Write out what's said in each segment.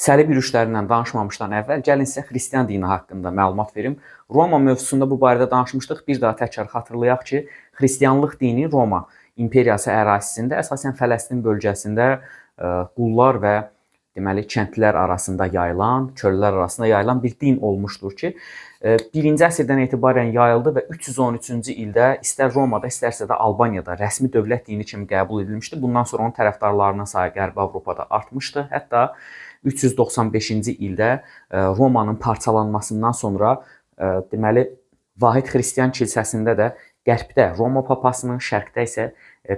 Səlib yürüşlərindən danışmamışdan əvvəl gəlin sizə xristian dini haqqında məlumat verim. Roma mövzusunda bu barədə danışmışdıq. Bir daha təkrar xatırlayaq ki, xristianlıq dini Roma imperiyası ərazisində, əsasən Fələstin bölgəsində qullar və deməli kəndlilər arasında yayılan, çöllər arasında yayılan bir din olmuşdur ki, 1-ci əsrdən etibarən yayıldı və 313-cü ildə istər Romada, istərsə də Albaniyada rəsmi dövlət dini kimi qəbul edilmişdi. Bundan sonra onun tərəfdarlarının sayı Qərbi Avropada artmışdı. Hətta 395-ci ildə Romanın parçalanmasından sonra deməli Vahid Xristian kilsəsində də qərbdə Roma papasının, şərqdə isə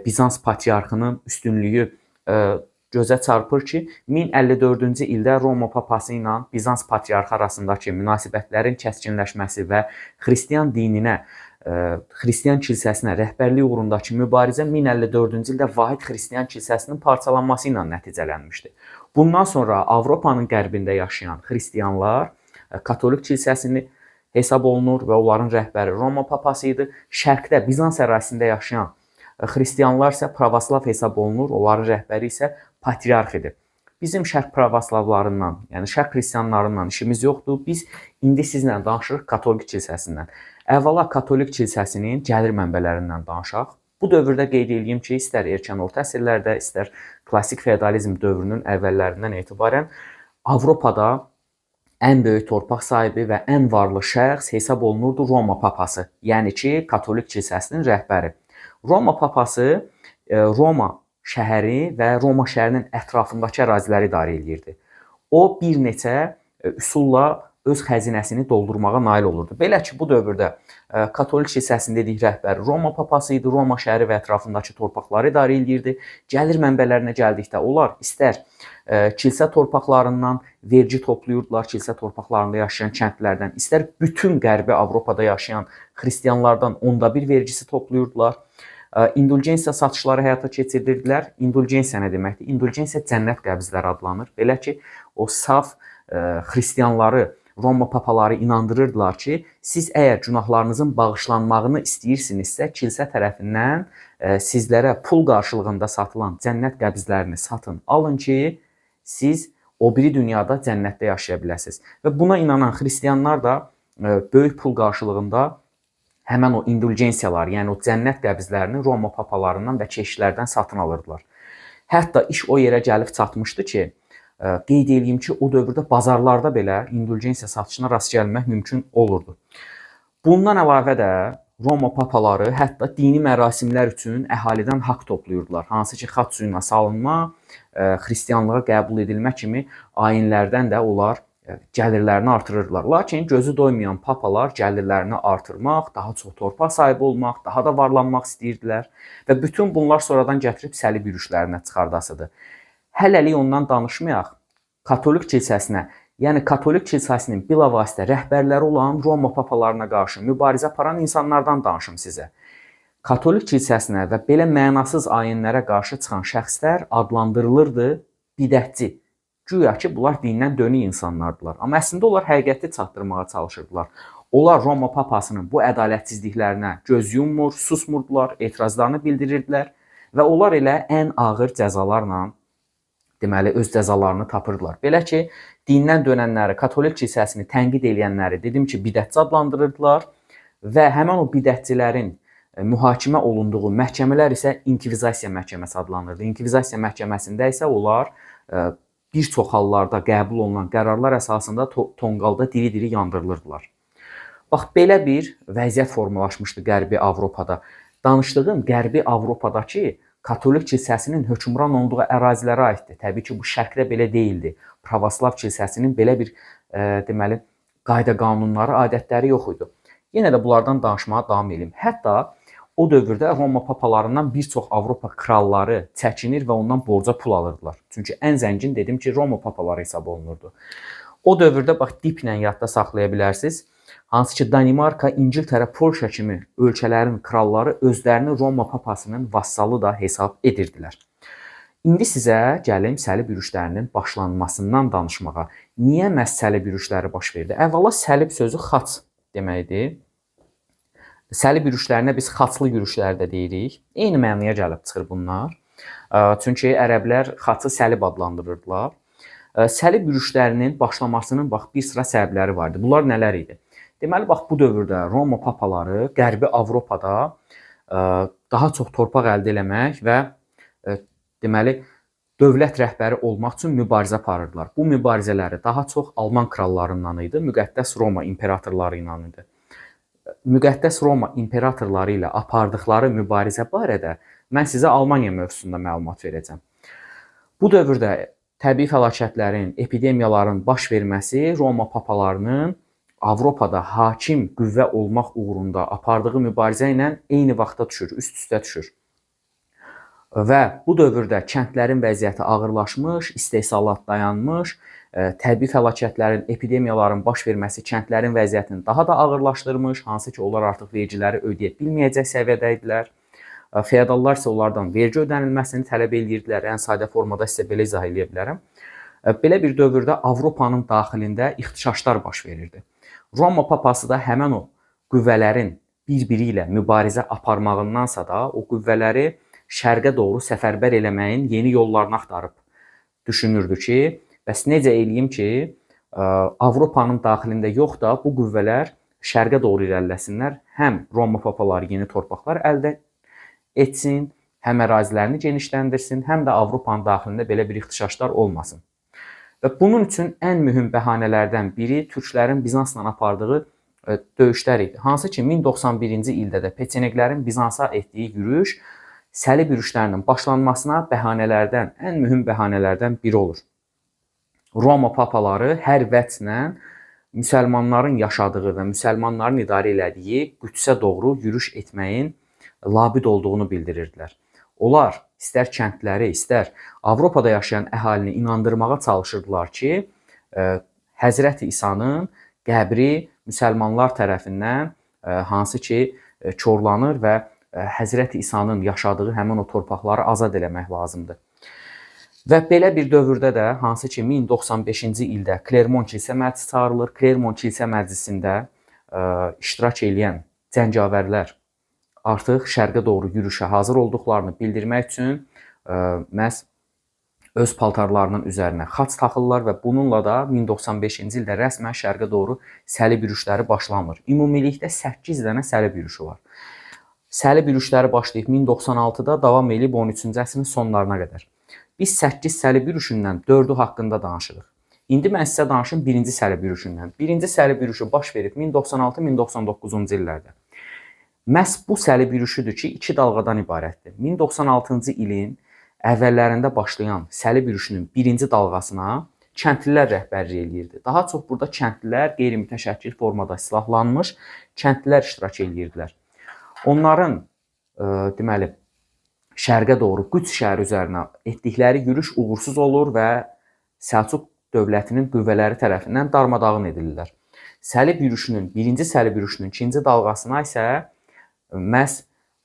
Bizans patriarxının üstünlüyü gözə çarpır ki, 1054-cü ildə Roma papası ilə Bizans patriarxı arasındakı münasibətlərin kəskinləşməsi və xristian dininə, xristian kilsəsinə rəhbərlik uğrundakı mübarizə 1054-cü ildə Vahid Xristian kilsəsinin parçalanması ilə nəticələnmişdi. Bundan sonra Avropanın qərbində yaşayan xristianlar Katolik kilsəsini hesab olunur və onların rəhbəri Roma papası idi. Şərqdə Bizans ərazisində yaşayan xristianlar isə pravoslav hesab olunur, onların rəhbəri isə patriarx idi. Bizim şərq pravoslavlarından, yəni şərq xristianlarından işimiz yoxdur. Biz indi sizlə danışırıq Katolik kilsəsindən. Əvvəla Katolik kilsəsinin gəlir mənbələrindən danışaq. Bu dövrdə qeyd edeyim ki, istər erkən orta əsrlərdə, istər klassik feodalizm dövrünün əvvəllərindən etibarən Avropada ən böyük torpaq sahibi və ən varlı şəxs hesab olunurdu Roma papası, yəni ki, Katolik kilsəsinin rəhbəri. Roma papası Roma şəhəri və Roma şəhərinin ətrafındakı əraziləri idarə edirdi. O bir neçə üsulla öz xəzinəsini doldurmağa nail olurdu. Belə ki, bu dövrdə Katolik kilsəsinin dedik rəhbəri Roma papası idi. Roma şəhəri və ətrafındakı torpaqları idarə edirdi. Gəlir mənbələrinə gəldikdə onlar istər kilsə torpaqlarından vergi toplayırdılar, kilsə torpaqlarında yaşayan kəndlərdən, istər bütün Qərbi Avropada yaşayan xristianlardan 1/10 vergisi toplayırdılar. İndulgensiya satışları həyata keçirirdilər. İndulgensiya nə deməkdir? İndulgensiya cənnət qəbzləri adlanır. Belə ki, o saf xristianları, Roma papaları inandırırdılar ki, siz əgər günahlarınızın bağışlanmağını istəyirsinizsə, kilsə tərəfindən sizlərə pul qarşılığında satılan cənnət qəbzlərini satın alın ki, siz o biri dünyada cənnətdə yaşaya biləsiniz. Və buna inanan xristianlar da böyük pul qarşılığında həmən o indulgensiyalar, yəni o cənnət qəbzlərini Roma papalarından və keşişlərdən satın alırdılar. Hətta iş o yerə gəlib çatmışdı ki, qeyd edeyim ki, o dövrdə bazarlarda belə indulgensiya satışına rast gəlmək mümkün olurdu. Bundan əlavə də Roma papaları hətta dini mərasimlər üçün əhalidən haqq toplayırdılar. Hansı ki, xaç suyuna salınma, xristianlığa qəbul edilmə kimi ayinlərdən də onlar gəlirlərini artırırdılar. Lakin gözü doymayan papalar gəlirlərini artırmaq, daha çox torpaq sahibi olmaq, daha da varlanmaq istəyirdilər və bütün bunlar sonradan gətirib səlib yürüşlərinə çıxardasıdır. Hələlik ondan danışmayaq. Katolik kilsəsinə, yəni Katolik kilsəsinin bilavasitə rəhbərləri olan Roma papalarına qarşı mübarizə aparan insanlardan danışım sizə. Katolik kilsəsinə və belə mənasız ayinlərə qarşı çıxan şəxslər adlandırılırdı bidətçi. Güya ki, bunlar dindən dönük insanlardılar. Amma əslində onlar həqiqəti çatdırmağa çalışırdılar. Onlar Roma papasının bu ədalətsizliklərinə göz yummur, susmurdular, etirazlarını bildirirdilər və onlar elə ən ağır cəzalarla deməli öz cəzalarını tapırdılar. Belə ki, dindən dönənləri, Katolik kilsəsini tənqid edənləri dedim ki, bidətçi adlandırırdılar və həmin o bidətçilərin mühakimə olunduğu məhkəmələr isə inkvizasiya məhkəməsi adlanırdı. İnkvizasiya məhkəməsində isə onlar bir çox hallarda qəbul olunan qərarlar əsasında tonqalda diri-diri yandırılırdılar. Bax, belə bir vəziyyət formalaşmışdı Qərbi Avropada. Danışdığım Qərbi Avropadakı Katolik kilsəsinin hökmran olduğu ərazilərə aiddir. Təbii ki, bu şərqdə belə deyildi. Pravoslav kilsəsinin belə bir deməli qayda qanunları, adətləri yox idi. Yenə də bunlardan danışmağa davam edeyim. Hətta o dövrdə Roma papalarından bir çox Avropa kralları çəkinir və ondan borca pul alırdılar. Çünki ən zəngin dedim ki, Roma papaları hesab olunurdu. O dövrdə bax diplə yadda saxlaya bilərsiniz. Hansı ki, Danimarka, İngiltərə, Polşa kimi ölkələrin kralları özlərini Roma papasının vassalı da hesab edirdilər. İndi sizə gəlim səlib yürüşlərinin başlanmasından danışmağa. Niyə məhz səlib yürüşləri baş verdi? Əvvəla səlib sözü xaç deməkdir. Səlib yürüşlərinə biz xaçlı yürüşlər də deyirik. Eyni mənaya gəlib çıxır bunlar. Çünki ərəblər xaçı səlib adlandırırdılar. Səlib yürüşlərinin başlamasının bax bir sıra səbəbləri vardı. Bunlar nələr idi? Deməli, bax bu dövrdə Roma papaları Qərbi Avropada daha çox torpaq əldə etmək və deməli dövlət rəhbəri olmaq üçün mübarizə aparırdılar. Bu mübarizələri daha çox Alman krallarından idi, Müqəddəs Roma imperatorları ilə idi. Müqəddəs Roma imperatorları ilə apardıqları mübarizə barədə mən sizə Almaniya mövzusunda məlumat verəcəm. Bu dövrdə təbii fəlakətlərin, epidemiyaların baş verməsi Roma papalarının Avropada hakim qüvvə olmaq uğrunda apardığı mübarizə ilə eyni vaxtda düşür, üst-üstə düşür. Və bu dövrdə kəndlərin vəziyyəti ağırlaşmış, istehsalat dayanmış, təbii fəlakətlərin, epidemiyaların baş verməsi kəndlərin vəziyyətini daha da ağırlaşdırmış, hansı ki, onlar artıq vergiləri ödəyə bilməyəcək səviyyədə idilər. Feodallar isə onlardan vergi ödənilməsini tələb edirdilər. Ən sadə formada sizə belə izah edə bilərəm. Belə bir dövrdə Avropanın daxilində ixtişaşlar baş verirdi. Roma papası da həmin o qüvvələrin bir-biri ilə mübarizə aparmağındansa da o qüvvələri şərqə doğru səfərbər eləməyin yeni yollarını axtarıb düşünürdü ki, bəs necə eləyim ki, Avropanın daxilində yox da bu qüvvələr şərqə doğru irəliləsinlər, həm Roma papaları yeni torpaqlar əldə etsin, həm ərazilərini genişləndirsin, həm də Avropanın daxilində belə bir ixtişaşlar olmasın. Və bunun üçün ən mühüm bəhanələrdən biri türklərin Bizansla apardığı döyüşlər idi. Hansı ki, 1091-ci ildə də Peçeneglərin Bizansa etdiyi yürüş səlib yürüşlərinin başlanmasına bəhanələrdən, ən mühüm bəhanələrdən biri olur. Roma papaları hər vəclə müsəlmanların yaşadığı və müsəlmanların idarə elədiyi Qüdsə doğru yürüş etməyin labid olduğunu bildirirdilər. Onlar istər kəndləri, istər Avropada yaşayan əhalini inandırmağa çalışırdılar ki, Həzrəti İsa'nın qəbri müsəlmanlar tərəfindən hansı ki korlanır və Həzrəti İsa'nın yaşadığı həmin o torpaqları azad eləmək lazımdır. Və belə bir dövrdə də hansı ki 1095-ci ildə Klermon Kilsə Məclisi çağırılır. Klermon Kilsə Məclisində iştirak edən cəngavərlər artıq şərqə doğru yürüşə hazır olduqlarını bildirmək üçün məhz öz paltarlarının üzərinə xaç taxırlar və bununla da 1095-ci ildə rəsmən şərqə doğru səlib yürüşləri başlanır. Ümumilikdə 8 dənə səlib yürüşü var. Səlib yürüşləri başlayıb 1096-da davam edib 13-cü əsrin sonlarına qədər. Biz 8 səlib yürüşündən 4-ü haqqında danışırıq. İndi mən sizə danışım birinci səlib yürüşündən. Birinci səlib yürüşü baş verib 1096-1099-cu illərdə. Məhz bu səlib yürüşüdür ki, 2 dalğadan ibarətdir. 1096-cı ilin əvvəllərində başlayan səlib yürüşünün birinci dalğasına kəndlilər rəhbərlik eləyirdi. Daha çox burada kəndlilər qeyri-mütəşəkkil formada silahlanmış kəndlilər iştirak edirdilər. Onların deməli şərqə doğru Qüds şəhəri üzərinə etdikləri yürüş uğursuz olur və Səlcuq dövlətinin qüvvələri tərəfindən darmadağın edilirlər. Səlib yürüşünün, birinci səlib yürüşünün ikinci dalğasına isə məhz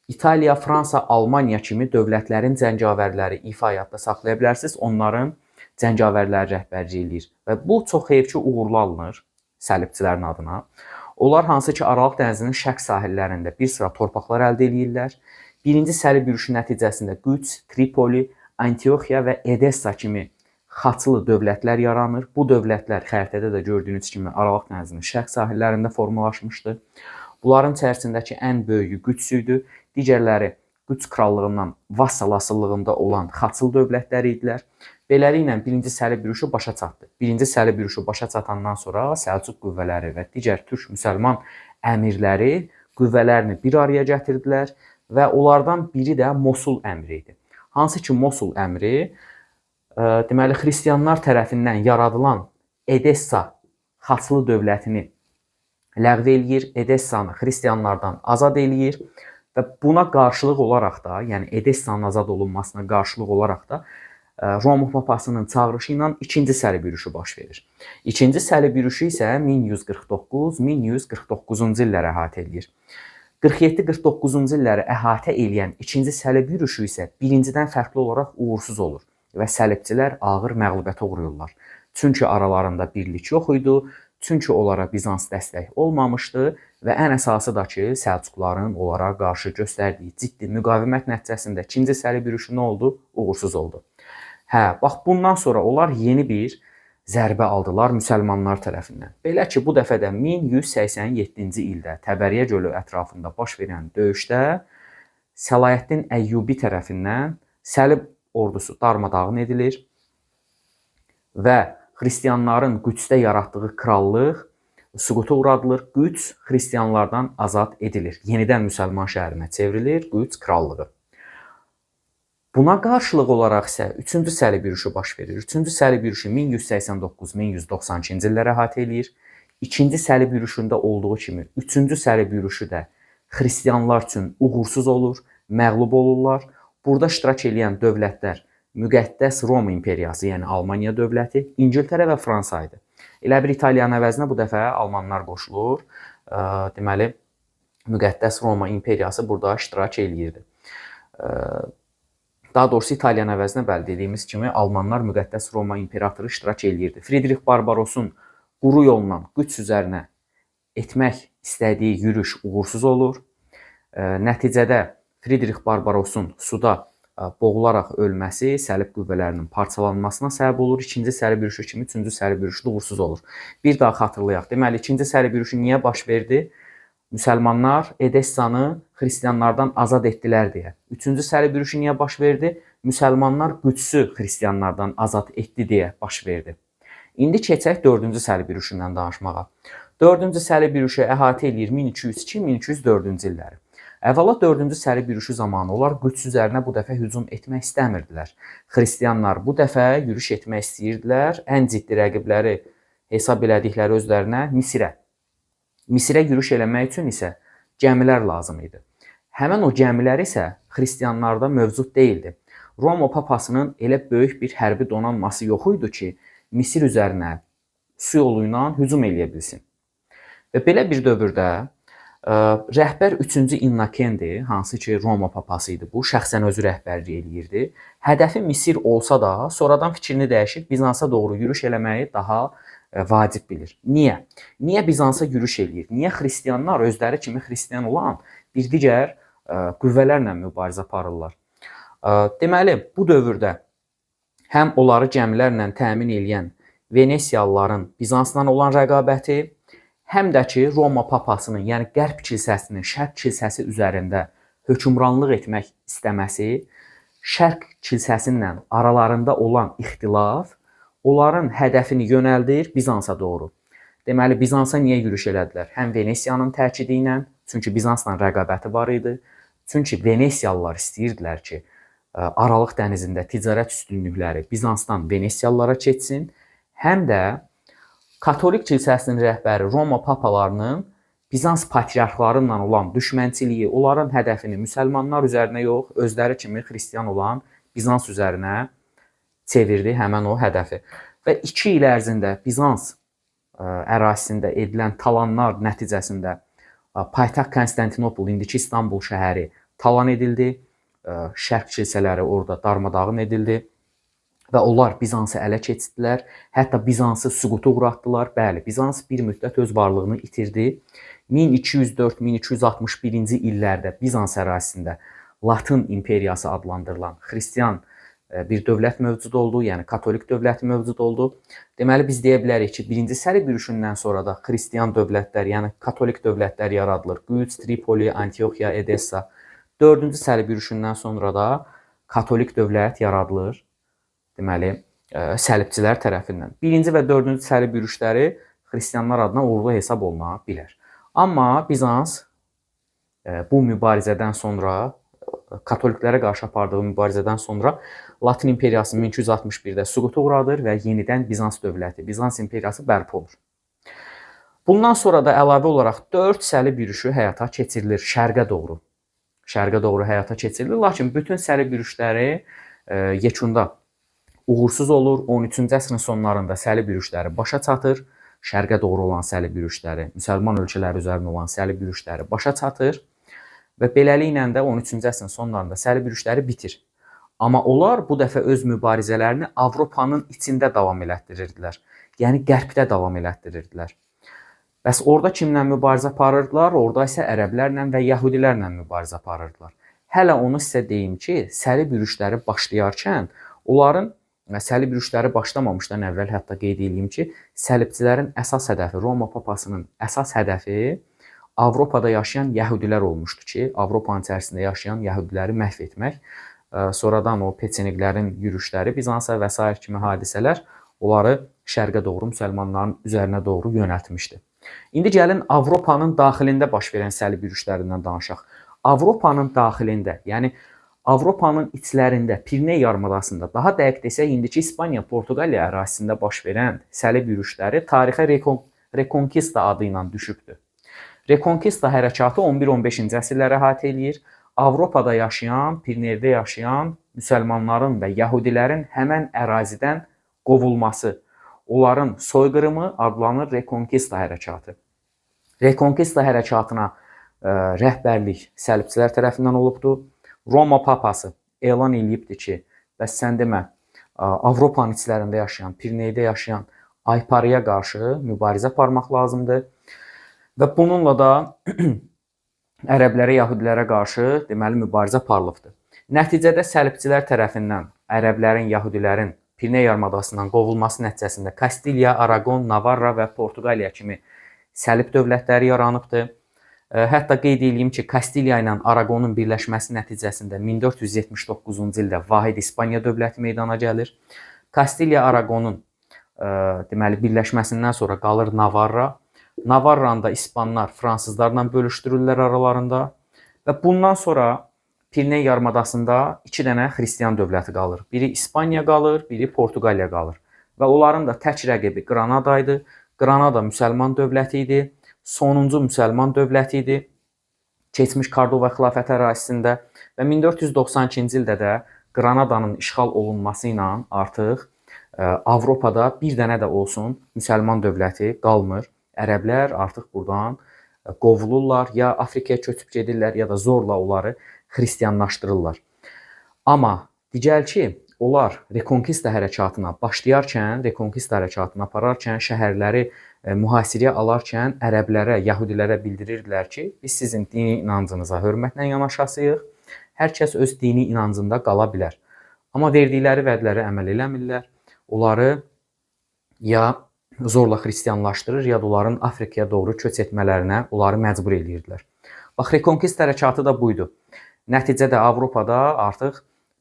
İtaliya, Fransa, Almaniya kimi dövlətlərin cəngavərləri ifa həyatda saxlaya bilərsiniz. Onların cəngavərləri rəhbərlik eləyir. Və bu çox heyf ki, uğurlu alınır səlibçilərin adına. Onlar hansı ki, Aralıq dənizinin şərq sahillərində bir sıra torpaqlar əldə edirlər. Birinci səlib yürüşü nəticəsində Qüds, Tripoli, Antioxiya və Edessa kimi xaçlı dövlətlər yaranır. Bu dövlətlər xəritədə də gördüyünüz kimi Aralıq dənizinin şərq sahillərində formalaşmışdır. Bunların içərisindəki ən böyüyü Qüds idi. Digərləri Qüds krallığından vassal asıllığında olan xaçlı dövlətlər idilər. Beləliklə birinci səlib yürüşü başa çatdı. Birinci səlib yürüşü başa çatandan sonra Səlcuq qüvvələri və digər türk müsəlman əmirləri qüvvələrini bir araya gətirdilər və onlardan biri də Mosul əmri idi. Hansı ki Mosul əmri deməli xristianlar tərəfindən yaradılan Edessa xaçlı dövlətini ləğv eləyir, Edessanı xristianlardan azad eləyir və buna qarşılıq olaraq da, yəni Edessanın azad olunmasına qarşılıq olaraq da Roma papasının çağırışı ilə ikinci səlib yürüşü baş verir. İkinci səlib yürüşü isə 1149-1149-cu illəri əhatə eləyir. 47-49-cu illəri əhatə eləyən ikinci səlib yürüşü isə birincidən fərqli olaraq uğursuz olur və səlibçilər ağır məğlubiyyətə uğrayırlar. Çünki aralarında birlik yox idi. Çünki onlara Bizans dəstək olmamışdı və ən əsası da ki, Səlcuqların onlara qarşı göstərdiyi ciddi müqavimət nəticəsində ikinci səlib yürüşü nə oldu? Uğursuz oldu. Bax bundan sonra onlar yeni bir zərbə aldılar müsəlmanlar tərəfindən. Belə ki, bu dəfə də 1187-ci ildə Təbəriyə gölü ətrafında baş verən döyüşdə Səlahiddin Əyyubi tərəfindən Səlib ordusu darmadağın edilir və xristianların Qüdsdə yaratdığı krallıq süquta uğradılır. Qüds xristianlardan azad edilir. Yenidən müsəlman şəhərinə çevrilir Qüds krallığı. Buna qarşılıq olaraq isə 3-cü Səlib yürüşü baş verir. 3-cü Səlib yürüşü 1189-1192-ci illəri əhatə eləyir. 2-ci Səlib yürüşündə olduğu kimi 3-cü Səlib yürüşü də xristianlar üçün uğursuz olur, məğlub olurlar. Burada iştirak edən dövlətlər Müqəddəs Roma imperiyası, yəni Almaniya dövləti, İngiltərə və Fransa idi. Elə bir İtaliyanın əvəzinə bu dəfə almanlar qoşulur. Deməli, Müqəddəs Roma imperiyası burada iştirak eləyirdi. Daha doğrusu İtaliyanın əvəzinə bəli dediyimiz kimi Almanlar Müqəddəs Roma imperatoru iştirak eləyirdi. Friedrich Barbarosun quru yolla Qüds üzərinə etmək istədiyi yürüş uğursuz olur. Nəticədə Friedrich Barbarosun suda boğularaq ölməsi səlib qüvvələrinin parçalanmasına səbəb olur. 2-ci Səlib yürüşü kimi 3-cü Səlib yürüşü də uğursuz olur. Bir daha xatırlayaq. Deməli, 2-ci Səlib yürüşü niyə baş verdi? Müsəlmanlar Edessanı xristianlardan azad etdilər deyə. 3-cü Səlib yürüşü niyə baş verdi? Müsəlmanlar Qüdsü xristianlardan azad etdi deyə baş verdi. İndi keçək 4-cü Səlib yürüşündən danışmağa. 4-cü Səlib yürüşü əhatə edir 1202-1204-cü illəri. Əvvəla 4-cü Səlib yürüşü zamanı onlar Qüds üzərinə bu dəfə hücum etmək istəmirdilər. Xristianlar bu dəfə yürüş etmək istəyirdilər. Ən ciddi rəqibləri hesab elədikləri özlərinə Misirə yürüş eləmək üçün isə gəmilər lazım idi. Həmin o gəmilər isə xristianlarda mövcud deyildi. Roma papasının elə böyük bir hərbi donanması yox idi ki, Misir üzərinə su yolu ilə hücum eləyə bilsin. Və belə bir dövrdə rəhbər 3-cü Innokendi, hansı ki Roma papası idi bu, şəxsən özü rəhbərlik eləyirdi. Hədəfi Misir olsa da, sonradan fikrini dəyişib Bizansa doğru yürüş eləməyi daha vacib bilir. Niyə? Niyə Bizansa yürüş eləyir? Niyə xristianlar özləri kimi xristian olan bir digər qüvvələrlə mübarizə aparırlar? Deməli, bu dövrdə həm onları gəmilərlə təmin edən Venesiyalıların Bizansla olan rəqabəti, həm də ki Roma papasının, yəni Qərb kilsəsinin Şərq kilsəsi üzərində hökmranlıq etmək istəməsi, Şərq kilsəsindən aralarında olan ixtilaf onların hədəfini yönəldir Bizansa doğru. Deməli, Bizansa niyə yürüş elədilər? Həm Venesiyanın təkidi ilə, çünki Bizansla rəqabəti var idi. Çünki Venesiyalılar istəyirdilər ki, Aralıq dənizində ticarət üstünlükləri Bizansdan Venesiyalılara keçsin. Həm də Katolik kilsəsinin rəhbəri Roma papalarının Bizans patriarxlarıyla olan düşmənçiliyi, onların hədəfini müsəlmanlar üzərinə yox, özləri kimi xristian olan Bizans üzərinə çevirdi həmən o hədəfi. Və 2 il ərzində Bizans ərazisində edilən talanlar nəticəsində paytaxt Konstantinopol, indiki İstanbul şəhəri talan edildi. Şərq kilsələri orada darmadağın edildi və onlar Bizansı ələ keçirdilər. Hətta Bizansı süquta uğratdılar. Bəli, Bizans bir müddət öz varlığını itirdi. 1204-1261-ci illərdə Bizans ərazisində Latın imperiyası adlandırılan xristian bir dövlət mövcud oldu, yəni Katolik dövləti mövcud oldu. Deməli, biz deyə bilərik ki, 1-ci Səlib yürüşündən sonra da xristian dövlətlər, yəni Katolik dövlətlər yaradılır. Qüds, Tripoli, Antioxiya, Edessa. 4-cü Səlib yürüşündən sonra da Katolik dövlət yaradılır. Deməli, səlibçilər tərəfindən. 1-ci və 4-cü Səlib yürüşləri xristianlar adına uğurlu hesab oluna bilər. Amma Bizans bu mübarizədən sonra, Katoliklərə qarşı apardığı mübarizədən sonra Latın imperiyası 1261-də süquta uğradır və yenidən Bizans dövləti, Bizans imperiyası bərpa olur. Bundan sonra da əlavə olaraq 4 səlib yürüşü həyata keçirilir şərqə doğru. Şərqə doğru həyata keçirilir, lakin bütün səlib yürüşləri yekunda uğursuz olur. 13-cü əsrin sonlarında səlib yürüşləri başa çatır. Şərqə doğru olan səlib yürüşləri, müsəlman ölkələri üzərində olan səlib yürüşləri başa çatır. Və beləliklə də 13-cü əsrin sonlarında səlib yürüşləri bitir. Amma onlar bu dəfə öz mübarizələrini Avropanın içində davam elətdirirdilər. Yəni qərbdə davam elətdirirdilər. Bəs orada kimlə mübarizə aparırdılar? Orada isə ərəblərlə və yəhudilərlə mübarizə aparırdılar. Hələ onu sizə deyim ki, səlib yürüşləri başlayarkən onların səlib yürüşləri başlamamışdan əvvəl hətta qeyd edeyim ki, səlibçilərin əsas hədəfi, Roma papasının əsas hədəfi Avropada yaşayan yəhudilər olmuşdu ki, Avropanın içərisində yaşayan yəhudiləri məhv etmək. Sonradan o peçeniklərin yürüşləri, Bizansa və s. kimi hadisələr onları şərqə doğru, müsəlmanların üzərinə doğru yönəltmişdi. İndi gəlin Avropanın daxilində baş verən səlib yürüşlərindən danışaq. Avropanın daxilində, yəni Avropanın içlərində, Piriney yarımadasında, daha dəqiq desək, indiki İspaniya, Portuqaliya ərazisində baş verən səlib yürüşləri tarixə Reconquista adı ilə düşübdür. Reconquista hərəkatı 11-15-ci əsrləri əhatə eləyir. Avropada yaşayan, Pirineydə yaşayan müsəlmanların və yəhudilərin həmən ərazidən qovulması, onların soyqırımı adlanır Reconquista hərəkatı. Reconquista hərəkatına rəhbərlik səlibçilər tərəfindən olubdur. Roma papası elan edibdir ki, bəs sən demə, Avropanın içlərində yaşayan, Pirineydə yaşayan ayparıya qarşı mübarizə aparmaq lazımdır. Və bununla da ərəblərə, yəhudilərə qarşı deməli mübarizə aparılıbdır. Nəticədə səlibçilər tərəfindən ərəblərin, yəhudilərin Piriney yarımadasından qovulması nəticəsində Kastiliya, Aragon, Navarra və Portuqaliya kimi səlib dövlətləri yaranıbdır. Hətta qeyd edeyim ki, Kastiliya ilə Aragonun birləşməsi nəticəsində 1479-cu ildə vahid İspaniya dövləti meydana gəlir. Kastiliya, Aragonun deməli birləşməsindən sonra qalır Navarra. Navarranı da İspanlar fransızlarla bölüşdürürlər aralarında və bundan sonra Piriney yarımadasında 2 dənə xristian dövləti qalır. Biri İspaniya qalır, biri Portuqaliya qalır və onların da tək rəqibi Granada idi. Granada müsəlman dövləti idi, sonuncu müsəlman dövləti idi keçmiş Kordova xilafəti ərazisində və 1492-ci ildə də Granadanın işğal olunması ilə artıq Avropada bir dənə də olsun müsəlman dövləti qalmır. Ərəblər artıq buradan qovulurlar, ya Afrikaya köçüb gedirlər, ya da zorla onları xristianlaşdırırlar. Amma digər ki, onlar Reconquista hərəkatına başlayarkən, Reconquista hərəkatını apararkən, şəhərləri mühasirəyə alarkən ərəblərə, yəhudilərə bildirirdilər ki, biz sizin dini inancınıza hörmətlə yanaşasıyıq, hər kəs öz dini inancında qala bilər. Amma verdikləri vədlərə əməl eləmirlər, onları ya zorla xristianlaşdırır, ya da onların Afrikaya doğru köç etmələrinə onları məcbur edirdilər. Bax, Reconquista hərəkatı da buydu. Nəticədə Avropada artıq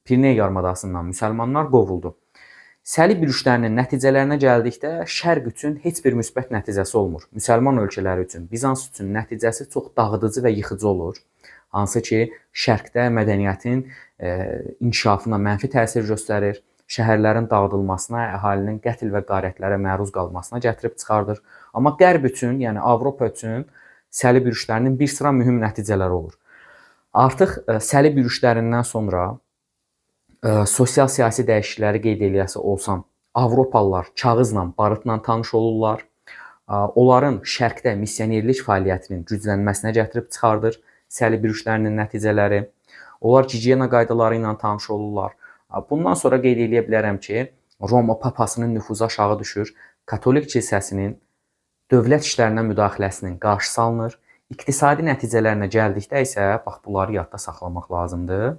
Piriney yarımadasından müsəlmanlar qovuldu. Səlib yürüşlərinin nəticələrinə gəldikdə şərq üçün heç bir müsbət nəticəsi olmur. Müsəlman ölkələri üçün, Bizans üçün nəticəsi çox dağıdıcı və yıxıcı olur. Hansı ki, şərqdə mədəniyyətin inkişafına mənfi təsir göstərir, şəhərlərin dağıdılmasına, əhalinin qətl və qarətlərə məruz qalmasına gətirib çıxardır. Amma qərb üçün, yəni Avropa üçün səlib yürüşlərinin bir sıra mühüm nəticələri olur. Artıq səlib yürüşlərindən sonra sosial-siyasi dəyişiklikləri qeyd eləyəsi olsam, Avropalılar kağızla, barıtla tanış olurlar. Onların şərqdə missionerlik fəaliyyətinin güclənməsinə gətirib çıxardır səlib yürüşlərinin nəticələri. Onlar gigiyena qaydaları ilə tanış olurlar. Bundan sonra qeyd edə bilərəm ki, Roma papasının nüfuzu aşağı düşür, Katolik kilsəsinin dövlət işlərinə müdaxiləsinin qarşısı alınır. İqtisadi nəticələrinə gəldikdə isə, bax, bunları yadda saxlamaq lazımdır.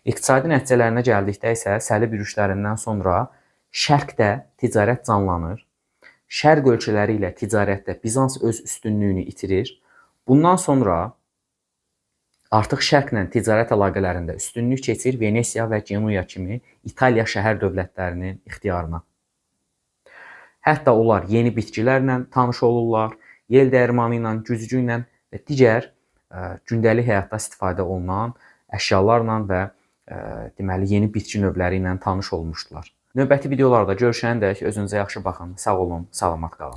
İqtisadi nəticələrinə gəldikdə isə səlib yürüşlərindən sonra şərqdə ticarət canlanır. Şərq ölkələri ilə ticarətdə Bizans öz üstünlüyünü itirir. Bundan sonra artıq şərqlə ticarət əlaqələrində üstünlük keçir Venesiya və Genuya kimi İtaliya şəhər dövlətlərinin ixtiyarına. Hətta onlar yeni bitkilərlə tanış olurlar, yel dəyirmanı ilə, güzgü ilə və digər gündəlik həyatda istifadə olunan əşyalarla və deməli yeni bitki növləri ilə tanış olmuşdular. Növbəti videolarda görüşəndək özünüzə yaxşı baxın. Sağ olun, salamat qalın.